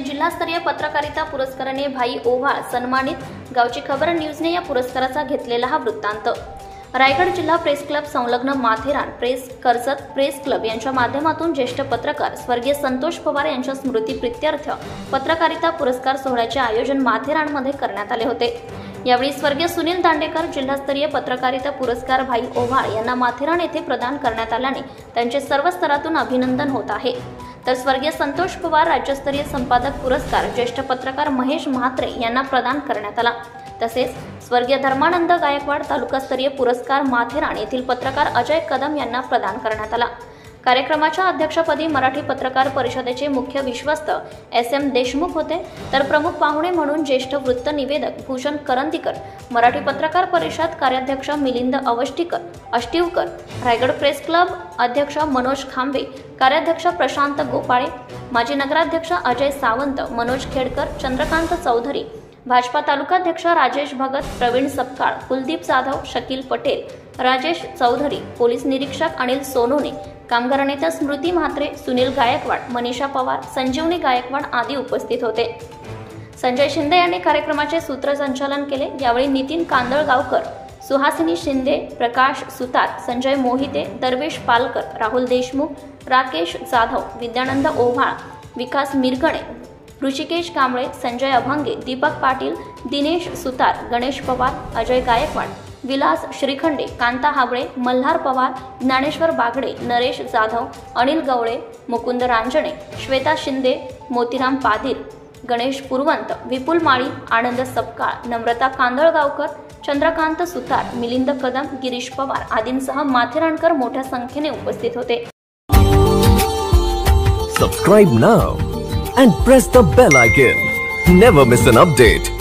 जिल्हास्तरीय पत्रकारिता पुरस्काराने भाई ओव्हाळ सन्मानित। गावची खबर न्यूजने या पुरस्काराचा घेतलेला हा वृत्तांत। रायगड जिल्हा प्रेस क्लब संलग्न Matheran press Karjat press club यांच्या माध्यमातून ज्येष्ठ पत्रकार स्वर्गीय संतोष पवार यांच्या स्मृती प्रित्यर्थ पत्रकारिता पुरस्कार सोहळ्याचे आयोजन माथेरानमध्ये करण्यात आले होते। यावेळी स्वर्गीय सुनील दांडेकर जिल्हास्तरीय पत्रकारिता पुरस्कार भाई ओव्हाळ यांना माथेरान येथे प्रदान करण्यात आल्याने त्यांचे सर्व स्तरातून अभिनंदन होत आहे। तर स्वर्गीय संतोष पवार राज्यस्तरीय संपादक पुरस्कार ज्येष्ठ पत्रकार महेश म्हात्रे यांना प्रदान करण्यात आला। तसेच स्वर्गीय धर्मानंद गायकवाड तालुकास्तरीय पुरस्कार माथेरान येथील पत्रकार अजय कदम यांना प्रदान करण्यात आला। कार्यक्रमाच्या अध्यक्षपदी मराठी पत्रकार परिषदेचे मुख्य विश्वस्त SM देशमुख होते, तर प्रमुख पाहुणे म्हणून ज्येष्ठ वृत्त निवेदक भूषण करंदीकर, मराठी पत्रकार परिषद कार्याध्यक्ष मिलिंद अष्टिवकर, रायगड प्रेस क्लब अध्यक्ष मनोज खांबे, कार्याध्यक्ष प्रशांत गोपाळे, माजी नगराध्यक्ष अजय सावंत, मनोज खेडकर, चंद्रकांत चौधरी, भाजपा तालुकाध्यक्ष राजेश भगत, प्रवीण सपकाळ, कुलदीप जाधव, शकील पटेल, राजेश चौधरी, पोलीस निरीक्षक अनिल सोनोने, कामगार नेता स्मृती म्हात्रे, सुनील गायकवाड, मनीषा पवार, संजीवनी गायकवाड आदी उपस्थित होते। संजय शिंदे यांनी कार्यक्रमाचे सूत्रसंचालन केले। यावेळी नितीन कांदळगावकर, सुहासिनी शिंदे, प्रकाश सुतार, संजय मोहिते, दरवेश पालकर, राहुल देशमुख, राकेश जाधव, विद्यानंद ओव्हाळ, विकास मिरगणे, ऋषिकेश कांबळे, संजय अभंगे, दीपक पाटील, दिनेश सुतार, गणेश पवार, अजय गायकवाड, विलास श्रीखंडे, कांता हाबळे, मल्हार पवार, ज्ञानेश्वर बागडे, नरेश जाधव, अनिल गवळे, मुकुंद रांजणे, श्वेता शिंदे, मोतीराम पादील, गणेश पुरवंत, विपुल माळी, आनंद सपकाळ, नम्रता कांदळगावकर, चंद्रकांत सुतार, मिलिंद कदम, गिरीश पवार आदींसह माथेरानकर मोठ्या संख्येने उपस्थित होते। Subscribe now and press the bell icon. Never miss an update.